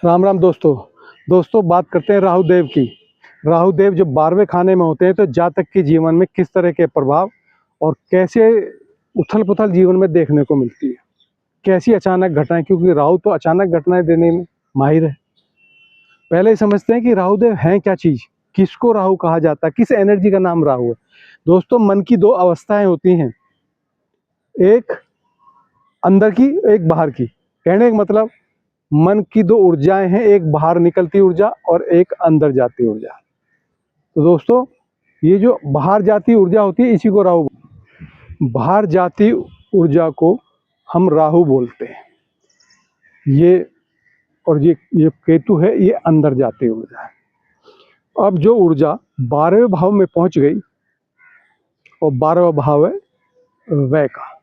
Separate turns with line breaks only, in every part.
राम राम दोस्तों बात करते हैं राहु देव की। राहु देव जब 12वें खाने में होते हैं तो जातक के जीवन में किस तरह के प्रभाव और कैसे उथल पुथल जीवन में देखने को मिलती है, कैसी अचानक घटनाएं, क्योंकि राहु तो अचानक घटनाएं देने में माहिर है। पहले ही समझते हैं कि राहु देव हैं क्या चीज़, किसको राहु कहा जाता है, किस एनर्जी का नाम राहु है। दोस्तों, मन की दो अवस्थाएं होती हैं, एक अंदर की एक बाहर की। कहने का मतलब मन की दो ऊर्जाएं हैं, एक बाहर निकलती ऊर्जा और एक अंदर जाती ऊर्जा। तो दोस्तों, ये जो बाहर जाती ऊर्जा होती है इसी को राहु, बाहर जाती ऊर्जा को हम राहु बोलते हैं। ये केतु है, ये अंदर जाती ऊर्जा है। अब जो ऊर्जा 12वें भाव में पहुंच गई, और 12वां भाव है व्यय का,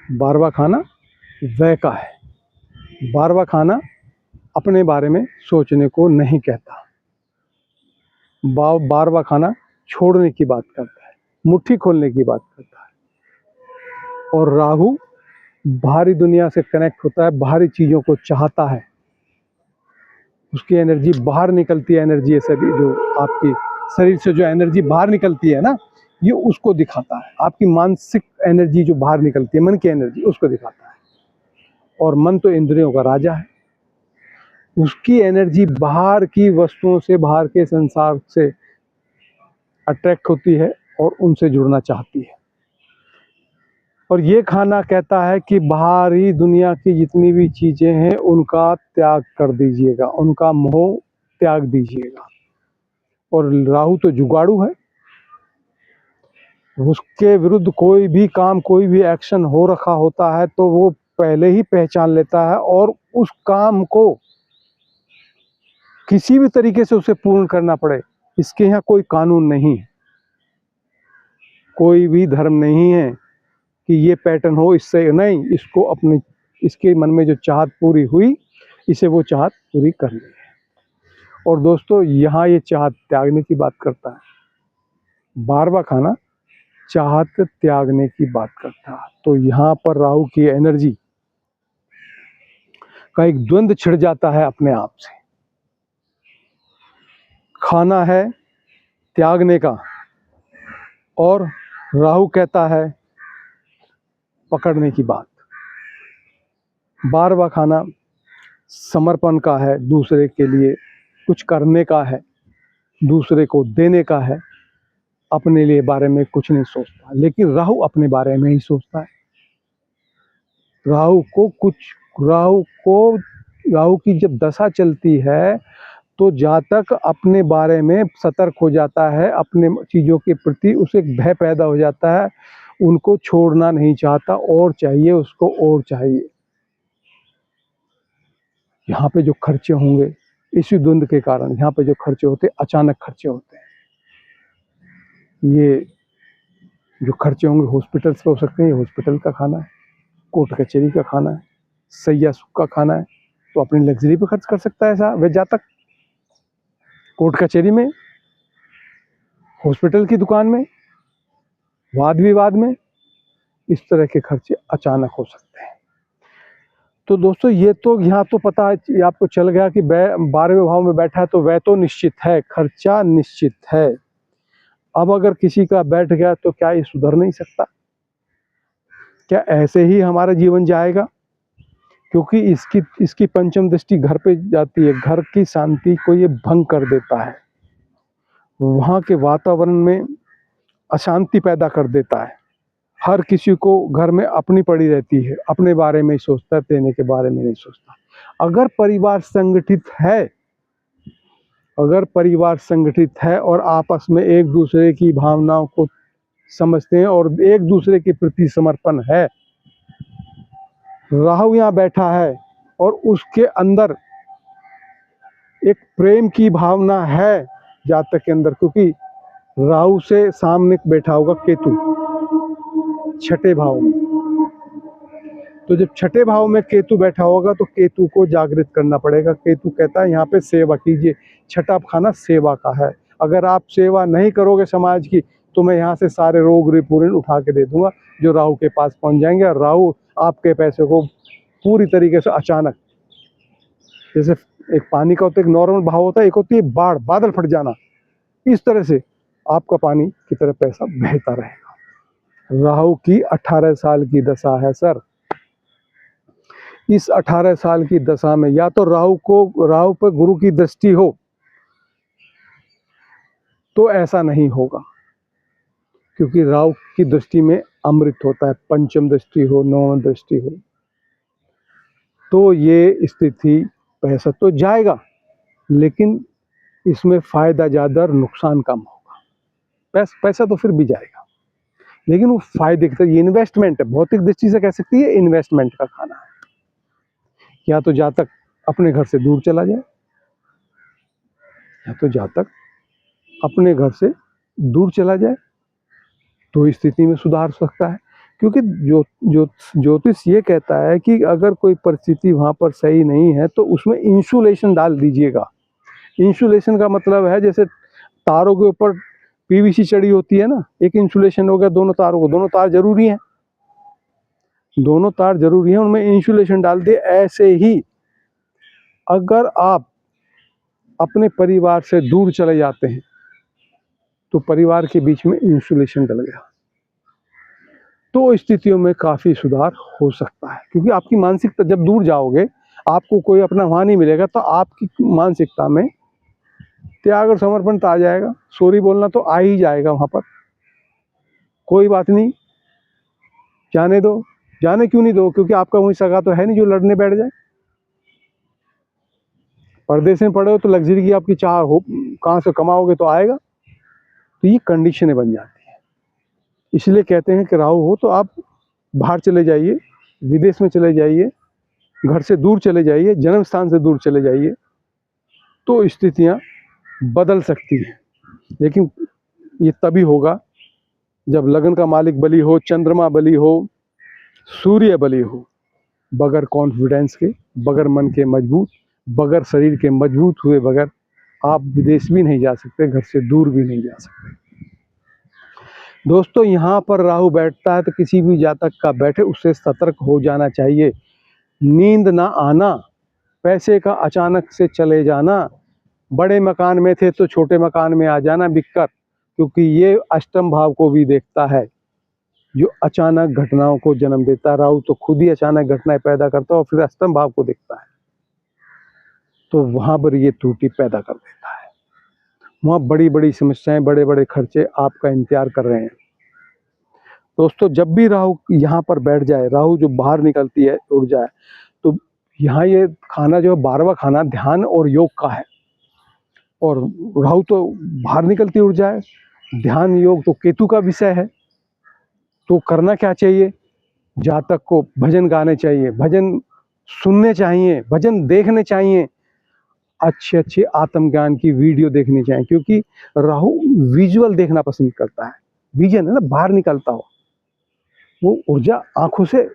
12वां खाना व्यय का है। 12वां खाना अपने बारे में सोचने को नहीं कहता, 12वां खाना छोड़ने की बात करता है, मुट्ठी खोलने की बात करता है। और राहु बाहरी दुनिया से कनेक्ट होता है, बाहरी चीज़ों को चाहता है, उसकी एनर्जी बाहर निकलती है। एनर्जी सभी जो आपकी शरीर से जो एनर्जी बाहर निकलती है ना, ये उसको दिखाता है। आपकी मानसिक एनर्जी जो बाहर निकलती है, मन की एनर्जी, उसको दिखाता है। और मन तो इंद्रियों का राजा है, उसकी एनर्जी बाहर की वस्तुओं से, बाहर के संसार से अट्रैक्ट होती है और उनसे जुड़ना चाहती है। और ये खाना कहता है कि बाहरी दुनिया की जितनी भी चीज़ें हैं उनका त्याग कर दीजिएगा, उनका मोह त्याग दीजिएगा। और राहु तो जुगाड़ू है, उसके विरुद्ध कोई भी काम, कोई भी एक्शन हो रखा होता है तो वो पहले ही पहचान लेता है, और उस काम को किसी भी तरीके से उसे पूर्ण करना पड़े, इसके यहाँ कोई कानून नहीं है, कोई भी धर्म नहीं है कि ये पैटर्न हो, इससे नहीं, इसको अपने, इसके मन में जो चाहत पूरी हुई, इसे वो चाहत पूरी करनी है। और दोस्तों, यहाँ ये चाहत त्यागने की बात करता है। 12वां खाना चाहत त्यागने की बात करता है। तो यहाँ पर राहु की एनर्जी का एक द्वंद्व छिड़ जाता है अपने आप से। खाना है त्यागने का, और राहु कहता है पकड़ने की बात। 12वां खाना समर्पण का है, दूसरे के लिए कुछ करने का है, दूसरे को देने का है, अपने लिए बारे में कुछ नहीं सोचता। लेकिन राहु अपने बारे में ही सोचता है। राहु की जब दशा चलती है तो जातक अपने बारे में सतर्क हो जाता है, अपने चीज़ों के प्रति उसे भय पैदा हो जाता है, उनको छोड़ना नहीं चाहता, और चाहिए उसको, और चाहिए। यहाँ पे जो खर्चे होंगे, इसी द्वंद्व के कारण यहाँ पे जो खर्चे होते, अचानक खर्चे होते हैं। ये जो खर्चे होंगे हॉस्पिटल्स पे हो सकते हैं, ये हॉस्पिटल का खाना है, कोर्ट कचहरी का खाना है, सैया सुख का खाना है, तो अपनी लग्जरी पे खर्च कर सकता है ऐसा वे जातक। कोर्ट कचहरी में, हॉस्पिटल की दुकान में, वाद विवाद में, इस तरह के खर्चे अचानक हो सकते हैं। तो दोस्तों, ये तो यहाँ तो पता है आपको चल गया कि 12वें भाव में बैठा है तो वह तो निश्चित है, खर्चा निश्चित है। अब अगर किसी का बैठ गया तो क्या ये सुधर नहीं सकता? क्या ऐसे ही हमारा जीवन जाएगा? क्योंकि इसकी पंचम दृष्टि घर पे जाती है, घर की शांति को ये भंग कर देता है, वहाँ के वातावरण में अशांति पैदा कर देता है। हर किसी को घर में अपनी पड़ी रहती है, अपने बारे में ही सोचता है, देने के बारे में नहीं सोचता। अगर परिवार संगठित है और आपस में एक दूसरे की भावनाओं को समझते हैं और एक दूसरे के प्रति समर्पण है, राहु यहाँ बैठा है और उसके अंदर एक प्रेम की भावना है जातक के अंदर, क्योंकि राहु से सामने बैठा होगा केतु 6ठे भाव में। तो जब 6ठे भाव में केतु बैठा होगा तो केतु को जागृत करना पड़ेगा। केतु कहता है यहाँ पे सेवा कीजिए, 6ठा खाना सेवा का है। अगर आप सेवा नहीं करोगे समाज की तो मैं यहाँ से सारे रोग रिपुरण उठा के दे दूंगा जो राहु के पास पहुँच जाएंगे, और राहु आपके पैसे को पूरी तरीके से अचानक जैसे एक पानी का होता है, एक नॉर्मल बहाव होता है, एक होती है बाढ़, बादल फट जाना। इस तरह से आपका पानी की तरफ पैसा बहता रहेगा। राहु की 18 साल की दशा है सर। इस 18 साल की दशा में या तो राहु पर गुरु की दृष्टि हो तो ऐसा नहीं होगा, क्योंकि राहु की दृष्टि में अमृत होता है। पंचम दृष्टि हो, नवम दृष्टि हो, तो ये स्थिति पैसा तो जाएगा, लेकिन इसमें फायदा ज्यादा और नुकसान कम होगा। पैसा तो फिर भी जाएगा, लेकिन वो फायदे की तरह, ये इन्वेस्टमेंट है। भौतिक दृष्टि से कह सकती है इन्वेस्टमेंट का खाना है। या तो जातक अपने घर से दूर चला जाए, या तो जातक अपने घर से दूर चला जाए, तो स्थिति में सुधार सकता है। क्योंकि ज्योतिष ये कहता है कि अगर कोई परिस्थिति वहाँ पर सही नहीं है तो उसमें इंसुलेशन डाल दीजिएगा। इंसुलेशन का मतलब है जैसे तारों के ऊपर पीवीसी चढ़ी होती है ना, एक इंसुलेशन हो गया दोनों तारों को। दोनों तार जरूरी हैं, दोनों तार जरूरी हैं, उनमें इंसुलेशन डाल दिए। ऐसे ही अगर आप अपने परिवार से दूर चले जाते हैं तो परिवार के बीच में इंसुलेशन डल गया, तो स्थितियों में काफ़ी सुधार हो सकता है। क्योंकि आपकी मानसिकता, जब दूर जाओगे आपको कोई अपना वहाँ नहीं मिलेगा, तो आपकी मानसिकता में त्याग और समर्पण तो आ जाएगा। सॉरी बोलना तो आ ही जाएगा वहाँ पर। कोई बात नहीं, जाने दो। जाने क्यों नहीं दो? क्योंकि आपका वही सगा तो है नहीं जो लड़ने बैठ जाए। परदेश में पड़े हो तो लग्जरी की आपकी चाह हो, कहाँ से कमाओगे तो आएगा। तो ये कंडीशनें बन जाती हैं। इसलिए कहते हैं कि राहु हो तो आप बाहर चले जाइए, विदेश में चले जाइए, घर से दूर चले जाइए, जन्म स्थान से दूर चले जाइए, तो स्थितियाँ बदल सकती हैं। लेकिन ये तभी होगा जब लगन का मालिक बली हो, चंद्रमा बली हो, सूर्य बली हो। बगैर कॉन्फिडेंस के, बगैर मन के मजबूत, बगैर शरीर के मजबूत हुए बगैर आप विदेश भी नहीं जा सकते, घर से दूर भी नहीं जा सकते। दोस्तों, यहाँ पर राहु बैठता है तो किसी भी जातक का बैठे उससे सतर्क हो जाना चाहिए। नींद ना आना, पैसे का अचानक से चले जाना, बड़े मकान में थे तो छोटे मकान में आ जाना बिककर, क्योंकि ये अष्टम भाव को भी देखता है जो अचानक घटनाओं को जन्म देता है। राहु तो खुद ही अचानक घटनाएं पैदा करता है और फिर अष्टम भाव को देखता है, तो वहाँ पर ये त्रुटि पैदा कर देता है। वहाँ बड़ी बड़ी समस्याएं, बड़े बड़े खर्चे आपका इंतजार कर रहे हैं। दोस्तों, जब भी राहु यहाँ पर बैठ जाए, राहु जो बाहर निकलती है उड़ जाए, तो यहाँ ये खाना जो है 12वां खाना ध्यान और योग का है। और राहु तो बाहर निकलती उड़ जाए, ध्यान योग तो केतु का विषय है। तो करना क्या चाहिए? जातक को भजन गाने चाहिए, भजन सुनने चाहिए, भजन देखने चाहिए, अच्छे अच्छे आत्मज्ञान की वीडियो देखनी चाहिए। क्योंकि राहु विजुअल देखना पसंद करता है। विजन है ना, बाहर निकलता हो, वो ऊर्जा आंखों से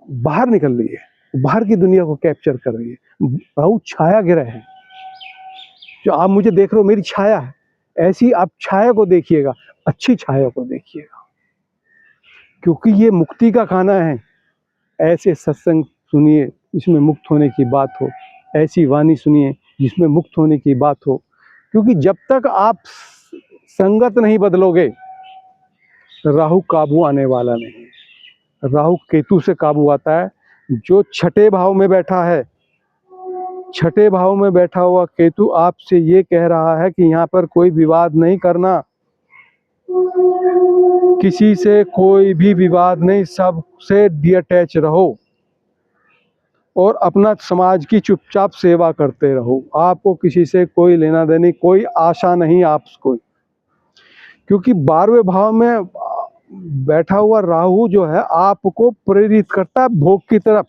बाहर निकल रही है, बाहर की दुनिया को कैप्चर कर रही है। राहु छाया ग्रह है। जो आप मुझे देख रहे हो मेरी छाया है, ऐसी आप छाया को देखिएगा, अच्छी छाया को देखिएगा, क्योंकि ये मुक्ति का खाना है। ऐसे सत्संग सुनिए जिसमें मुक्त होने की बात हो, ऐसी वाणी सुनिए जिसमें मुक्त होने की बात हो। क्योंकि जब तक आप संगत नहीं बदलोगे, राहु काबू आने वाला नहीं। राहु केतु से काबू आता है। जो छठे भाव में बैठा है, छठे भाव में बैठा हुआ केतु आपसे ये कह रहा है कि यहाँ पर कोई विवाद नहीं करना, किसी से कोई भी विवाद नहीं, सबसे डिअटैच रहो और अपना समाज की चुपचाप सेवा करते रहो। आपको किसी से कोई लेना देनी, कोई आशा नहीं आपको। क्योंकि 12वें भाव में बैठा हुआ राहु जो है आपको प्रेरित करता है भोग की तरफ।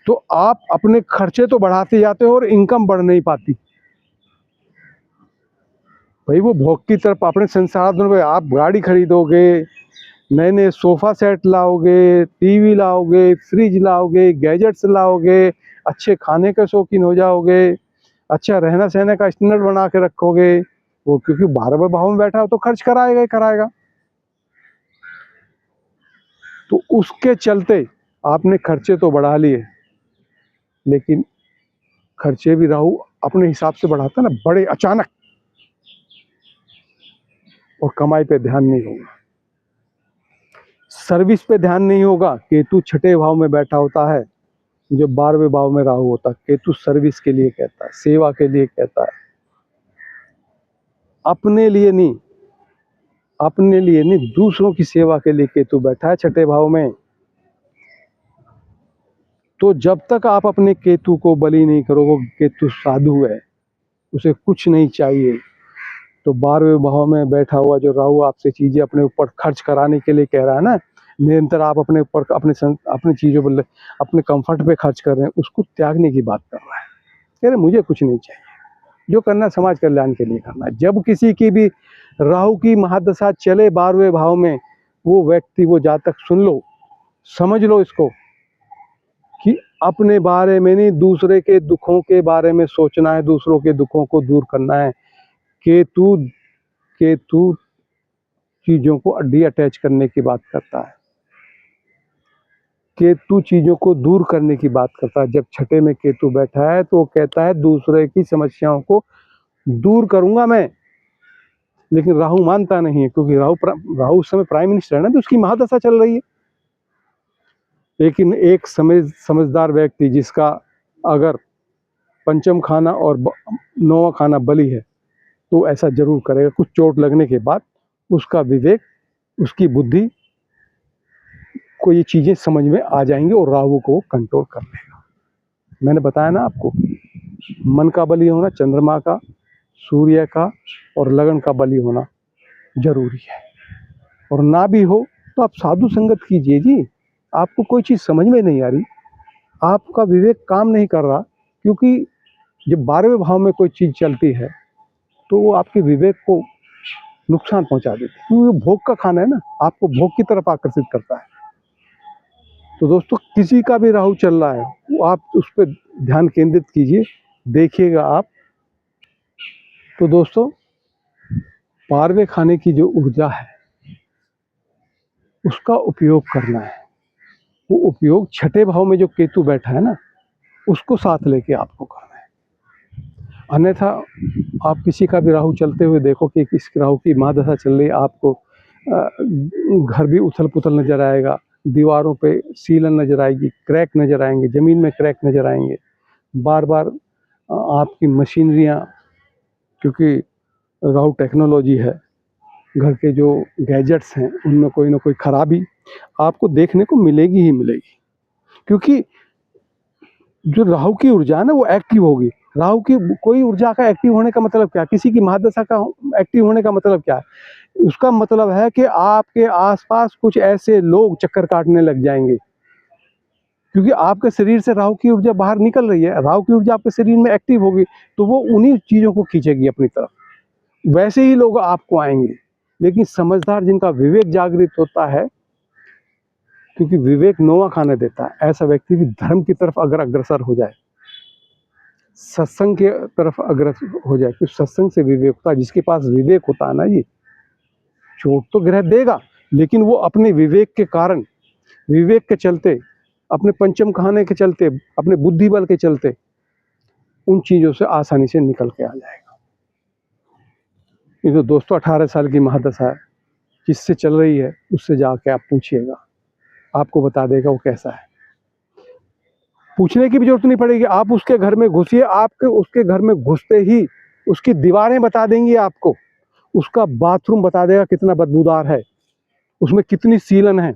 तो आप अपने खर्चे तो बढ़ाते जाते हो और इनकम बढ़ नहीं पाती। भाई वो भोग की तरफ अपने संसाधनों में आप गाड़ी खरीदोगे, नए नए सोफ़ा सेट लाओगे, टीवी लाओगे, फ्रिज लाओगे, गैजेट्स लाओगे, अच्छे खाने के शौकीन हो जाओगे, अच्छा रहना सहने का स्टैंडर्ड बना के रखोगे। वो क्योंकि 12वें भाव में बैठा हो तो खर्च कराएगा ही कराएगा। तो उसके चलते आपने खर्चे तो बढ़ा लिए, लेकिन खर्चे भी राहु अपने हिसाब से बढ़ाता है ना, बड़े अचानक, और कमाई पे ध्यान नहीं होगा, सर्विस पे ध्यान नहीं होगा। केतु छठे भाव में बैठा होता है, जो 12वें भाव में राहु होता है। केतु सर्विस के लिए कहता है, सेवा के लिए कहता है, अपने लिए नहीं, अपने लिए नहीं, दूसरों की सेवा के लिए केतु बैठा है छठे भाव में। तो जब तक आप अपने केतु को बलि नहीं करोगे, केतु साधु है, उसे कुछ नहीं चाहिए, तो 12वें भाव में बैठा हुआ जो राहु आपसे चीजें अपने ऊपर खर्च कराने के लिए कह रहा है ना, निरंतर आप अपने ऊपर अपनी चीजों पर, अपने कंफर्ट पे खर्च कर रहे हैं, उसको त्यागने की बात कर रहा है। कह रहे मुझे कुछ नहीं चाहिए, जो करना समाज कल्याण के लिए करना है। जब किसी की भी राहु की महादशा चले 12वें भाव में, वो व्यक्ति, वो जातक सुन लो, समझ लो इसको, कि अपने बारे में नहीं, दूसरे के दुखों के बारे में सोचना है, दूसरों के दुखों को दूर करना है। केतु केतु चीजों को डी अटैच करने की बात करता है, केतु चीजों को दूर करने की बात करता है। जब छठे में केतु बैठा है तो वो कहता है दूसरे की समस्याओं को दूर करूंगा मैं, लेकिन राहु मानता नहीं है, क्योंकि राहु उस समय प्राइम मिनिस्टर है ना, तो उसकी महादशा चल रही है। लेकिन एक समझदार व्यक्ति, जिसका अगर पंचम खाना और 9वां खाना बलि है, तो ऐसा जरूर करेगा। कुछ चोट लगने के बाद उसका विवेक, उसकी बुद्धि को ये चीजें समझ में आ जाएंगी और राहु को कंट्रोल कर लेगा। मैंने बताया ना आपको, मन का बलि होना, चंद्रमा का, सूर्य का और लगन का बलि होना जरूरी है। और ना भी हो तो आप साधु संगत कीजिए जी। आपको कोई चीज़ समझ में नहीं आ रही, आपका विवेक काम नहीं कर रहा, क्योंकि जब 12वें भाव में कोई चीज़ चलती है तो वो आपके विवेक को नुकसान पहुंचा देती है, क्योंकि भोग का खाना है ना, आपको भोग की तरफ आकर्षित करता है। तो दोस्तों, किसी का भी राहु चल रहा है, वो आप उस पर ध्यान केंद्रित कीजिए, देखिएगा आप। तो दोस्तों, 12वें खाने की जो ऊर्जा है उसका उपयोग करना है। वो उपयोग छठे भाव में जो केतु बैठा है ना, उसको साथ लेके आपको करना है। अन्यथा आप किसी का भी राहु चलते हुए देखो कि किस राहु की महादशा चल रही है, आपको घर भी उथल पुथल नजर आएगा, दीवारों पे सीलन नजर आएगी, क्रैक नजर आएंगे, जमीन में क्रैक नजर आएंगे, बार बार आपकी मशीनरियाँ, क्योंकि राहु टेक्नोलॉजी है, घर के जो गैजेट्स हैं उनमें कोई ना कोई खराबी आपको देखने को मिलेगी ही मिलेगी। क्योंकि जो राहु की ऊर्जा है ना, वो एक्टिव होगी। राहु की कोई ऊर्जा का एक्टिव होने का मतलब क्या, किसी की महादशा का एक्टिव होने का मतलब क्या है? उसका मतलब है कि आपके आसपास कुछ ऐसे लोग चक्कर काटने लग जाएंगे, क्योंकि आपके शरीर से राहु की ऊर्जा बाहर निकल रही है। राहु की ऊर्जा आपके शरीर में एक्टिव होगी तो वो उन्हीं चीज़ों को खींचेगी अपनी तरफ, वैसे ही लोग आपको आएंगे। लेकिन समझदार, जिनका विवेक जागृत होता है, क्योंकि विवेक 9वां खाना देता है, ऐसा व्यक्ति भी धर्म की तरफ अगर अग्रसर हो जाए, सत्संग के तरफ अग्रसर हो जाए, क्योंकि सत्संग से विवेक होता है। जिसके पास विवेक होता है ना, ये चोट तो ग्रह देगा, लेकिन वो अपने विवेक के कारण, विवेक के चलते, अपने पंचम खाने के चलते, अपने बुद्धि बल के चलते उन चीज़ों से आसानी से निकल के आ जाएगा। ये तो दोस्तों 18 साल की महादशा है, जिससे चल रही है उससे जाके आप पूछिएगा, आपको बता देगा वो कैसा है। पूछने की भी जरूरत नहीं पड़ेगी, आप उसके घर में घुसिए, आपके उसके घर में घुसते ही उसकी दीवारें बता देंगी आपको, उसका बाथरूम बता देगा कितना बदबूदार है, उसमें कितनी सीलन है,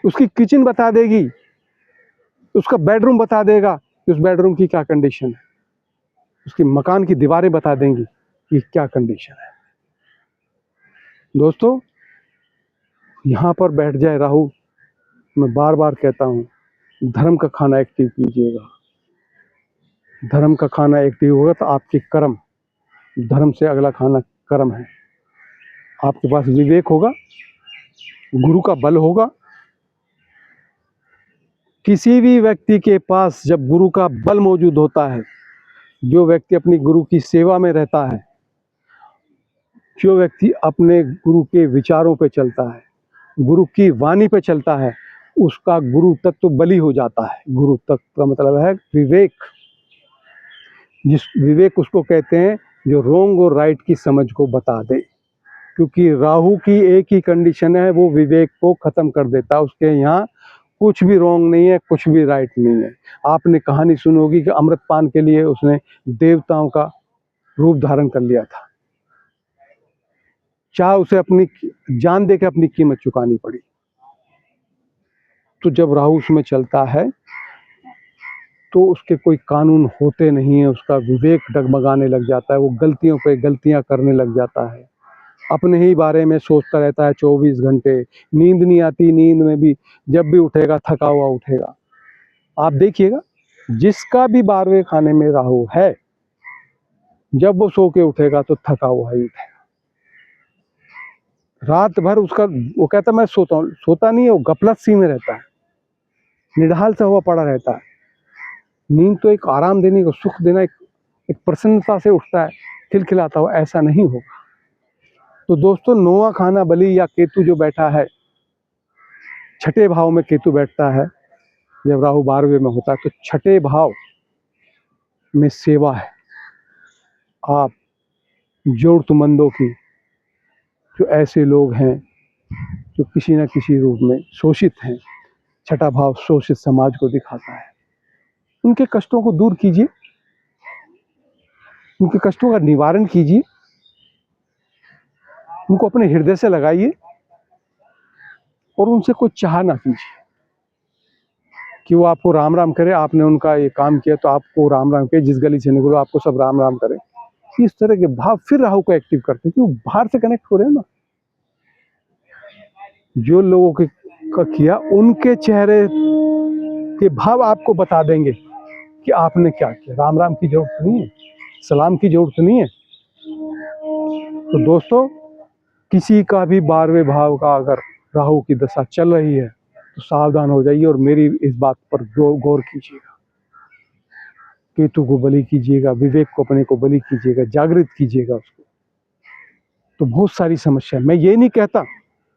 उसकी किचन बता देगी, उसका बेडरूम बता देगा कि उस बेडरूम की क्या कंडीशन है, उसकी मकान की दीवारें बता देंगी कि क्या कंडीशन है। दोस्तों, यहाँ पर बैठ जाए राहु, मैं बार बार कहता हूँ, धर्म का खाना एक्टिव कीजिएगा। धर्म का खाना एक्टिव होगा तो आपके कर्म, धर्म से अगला खाना कर्म है। आपके पास विवेक होगा, गुरु का बल होगा। किसी भी व्यक्ति के पास जब गुरु का बल मौजूद होता है, जो व्यक्ति अपनी गुरु की सेवा में रहता है, जो व्यक्ति अपने गुरु के विचारों पे चलता है, गुरु की वाणी पे चलता है, उसका गुरु तत्व बलि हो जाता है। गुरु तत्व का मतलब है विवेक। जिस विवेक उसको कहते हैं जो रोंग और राइट की समझ को बता दे, क्योंकि राहु की एक ही कंडीशन है, वो विवेक को खत्म कर देता है। उसके यहाँ कुछ भी रोंग नहीं है, कुछ भी राइट नहीं है। आपने कहानी सुनी होगी कि अमृतपान के लिए उसने देवताओं का रूप धारण कर लिया था, चाहे उसे अपनी जान दे के अपनी कीमत चुकानी पड़ी। तो जब राहु उसमें चलता है तो उसके कोई कानून होते नहीं है, उसका विवेक डगमगाने लग जाता है, वो गलतियों पे गलतियां करने लग जाता है, अपने ही बारे में सोचता रहता है 24 घंटे। नींद नहीं आती, नींद में भी जब भी उठेगा थका हुआ उठेगा। आप देखिएगा जिसका भी 12वें खाने में राहु है, जब वो सो के उठेगा तो थका हुआ ही उठेगा। रात भर उसका, वो कहता मैं सोता हूँ, सोता नहीं है, वो गफलत सी में रहता है, निढाल सा हुआ पड़ा रहता है। नींद तो एक आराम देने को, सुख देना, एक प्रसन्नता से उठता है, खिलखिलाता हुआ, ऐसा नहीं होगा। तो दोस्तों 9वां खाना बलि या केतु जो बैठा है, छठे भाव में केतु बैठता है जब राहु 12वें में होता है, तो छठे भाव में सेवा है। आप जरूरतमंदों की, जो ऐसे लोग हैं जो किसी न किसी रूप में शोषित हैं, छठा भाव शोषित समाज को दिखाता है। उनके कष्टों को दूर कीजिए, उनके कष्टों का निवारण कीजिए, उनको अपने हृदय से लगाइए और उनसे कोई चाह ना कीजिए कि वो आपको राम राम करे। आपने उनका ये काम किया तो आपको राम राम करे, जिस गली से निकलो आपको सब राम राम करे। इस तरह के भाव फिर राहु को एक्टिव करते हैं, क्योंकि बाहर से कनेक्ट हो रहे हैं ना। जो लोगों के का किया, उनके चेहरे के भाव आपको बता देंगे कि आपने क्या किया। राम राम की जरूरत नहीं है, सलाम की जरूरत नहीं है। तो दोस्तों किसी का भी 12वें भाव का अगर राहु की दशा चल रही है तो सावधान हो जाइए और मेरी इस बात पर गौर कीजिएगा। केतु को बलि कीजिएगा, विवेक को अपने को बलि कीजिएगा, जागृत कीजिएगा उसको। तो बहुत सारी समस्या, मैं ये नहीं कहता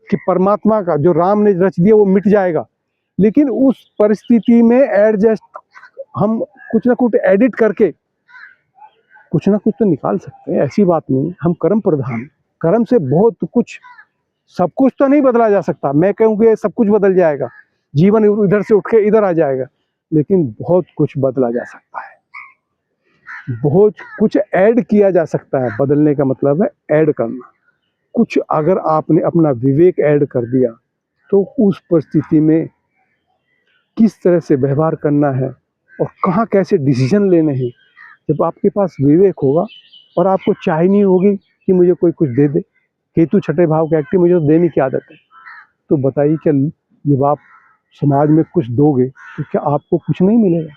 कि परमात्मा का जो राम ने रच दिया वो मिट जाएगा, लेकिन उस परिस्थिति में एडजस्ट, हम कुछ ना कुछ एडिट करके कुछ ना कुछ तो निकाल सकते हैं। ऐसी बात नहीं, हम कर्म प्रधान, कर्म से बहुत कुछ, सब कुछ तो नहीं बदला जा सकता। मैं कहूँ कि सब कुछ बदल जाएगा, जीवन इधर से उठ के इधर आ जाएगा, लेकिन बहुत कुछ बदला जा सकता है, बहुत कुछ ऐड किया जा सकता है। बदलने का मतलब है ऐड करना। कुछ अगर आपने अपना विवेक ऐड कर दिया तो उस परिस्थिति में किस तरह से व्यवहार करना है और कहाँ कैसे डिसीजन लेने हैं, जब आपके पास विवेक होगा और आपको चाह नहीं होगी कि मुझे कोई कुछ दे दे। केतु छठे भाव के एक्टिव, मुझे तो देने की आदत है, तो बताइए क्या जब आप समाज में कुछ दोगे तो क्या आपको कुछ नहीं मिलेगा?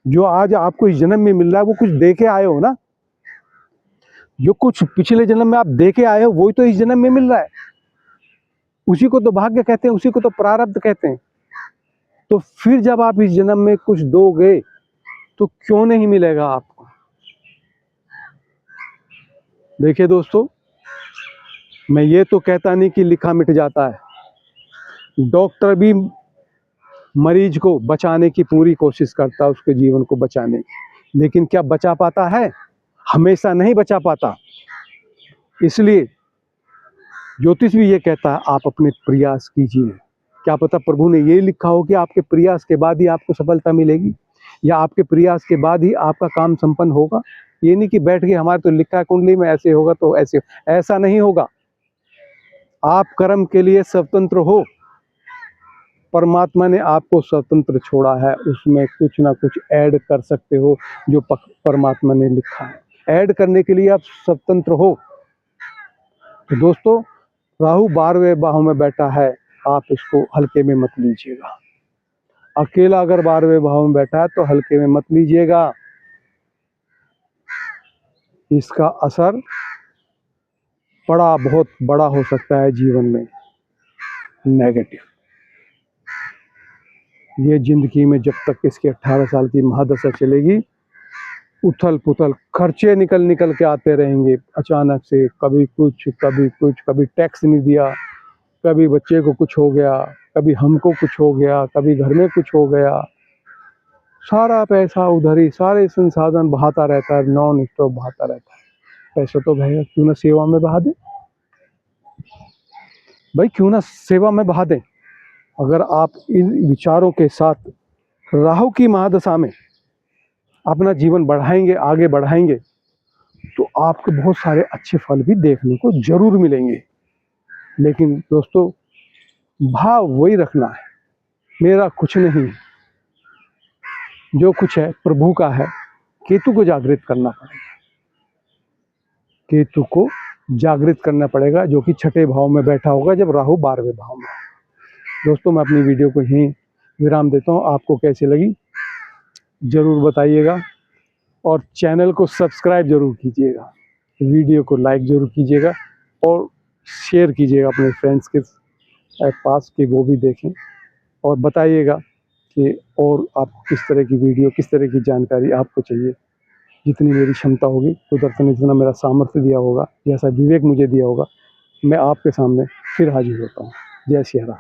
जो आज आपको इस जन्म में मिल रहा है वो कुछ दे के आए हो ना। जो कुछ पिछले जन्म में आप दे के आए हो वही तो इस जन्म में मिल रहा है। उसी को तो भाग्य कहते हैं, उसी को तो प्रारब्ध कहते हैं। तो फिर जब आप इस जन्म में कुछ दोगे तो क्यों नहीं मिलेगा आपको? देखिए दोस्तों, मैं ये तो कहता नहीं कि लिखा मिट जाता है। डॉक्टर भी मरीज को बचाने की पूरी कोशिश करता है, उसके जीवन को बचाने की, लेकिन क्या बचा पाता है? हमेशा नहीं बचा पाता। इसलिए ज्योतिष भी ये कहता है आप अपने प्रयास कीजिए। क्या पता प्रभु ने ये लिखा हो कि आपके प्रयास के बाद ही आपको सफलता मिलेगी, या आपके प्रयास के बाद ही आपका काम संपन्न होगा। ये नहीं कि बैठ के हमारे तो लिखा है कुंडली में ऐसे होगा तो ऐसे, ऐसा नहीं होगा। आप कर्म के लिए स्वतंत्र हो, परमात्मा ने आपको स्वतंत्र छोड़ा है, उसमें कुछ ना कुछ ऐड कर सकते हो जो परमात्मा ने लिखा है। ऐड करने के लिए आप स्वतंत्र हो। तो दोस्तों राहु 12वें भाव में बैठा है, आप इसको हल्के में मत लीजिएगा। अकेला अगर 12वें भाव में बैठा है तो हल्के में मत लीजिएगा। इसका असर बड़ा, बहुत बड़ा हो सकता है जीवन में, नेगेटिव। ये जिंदगी में जब तक इसके 18 साल की महादशा चलेगी, उथल पुथल खर्चे निकल निकल के आते रहेंगे अचानक से। कभी कुछ, कभी कुछ, कभी टैक्स नहीं दिया, कभी बच्चे को कुछ हो गया, कभी हमको कुछ हो गया, कभी घर में कुछ हो गया, सारा पैसा उधर ही, सारे संसाधन बहाता रहता है, नॉन स्टॉप बहाता रहता है। पैसा तो भैया क्यों ना सेवा में बहा दें भाई, क्यों ना सेवा में बहा दें। अगर आप इन विचारों के साथ राहु की महादशा में अपना जीवन बढ़ाएंगे, आगे बढ़ाएंगे, तो आपको बहुत सारे अच्छे फल भी देखने को जरूर मिलेंगे। लेकिन दोस्तों, भाव वही रखना है, मेरा कुछ नहीं, जो कुछ है प्रभु का है। केतु को जागृत करना पड़ेगा, केतु को जागृत करना पड़ेगा, जो कि छठे भाव में बैठा होगा जब राहु 12वें भाव में। दोस्तों, मैं अपनी वीडियो को यहीं विराम देता हूँ। आपको कैसी लगी ज़रूर बताइएगा, और चैनल को सब्सक्राइब ज़रूर कीजिएगा, वीडियो को लाइक ज़रूर कीजिएगा, और शेयर कीजिएगा अपने फ्रेंड्स के पास कि वो भी देखें, और बताइएगा कि और आपको किस तरह की वीडियो, किस तरह की जानकारी आपको चाहिए। जितनी मेरी क्षमता होगी, कुदरत ने जितना मेरा सामर्थ्य दिया होगा, जैसा विवेक मुझे दिया होगा, मैं आपके सामने फिर हाजिर होता हूँ। जय सिया राम।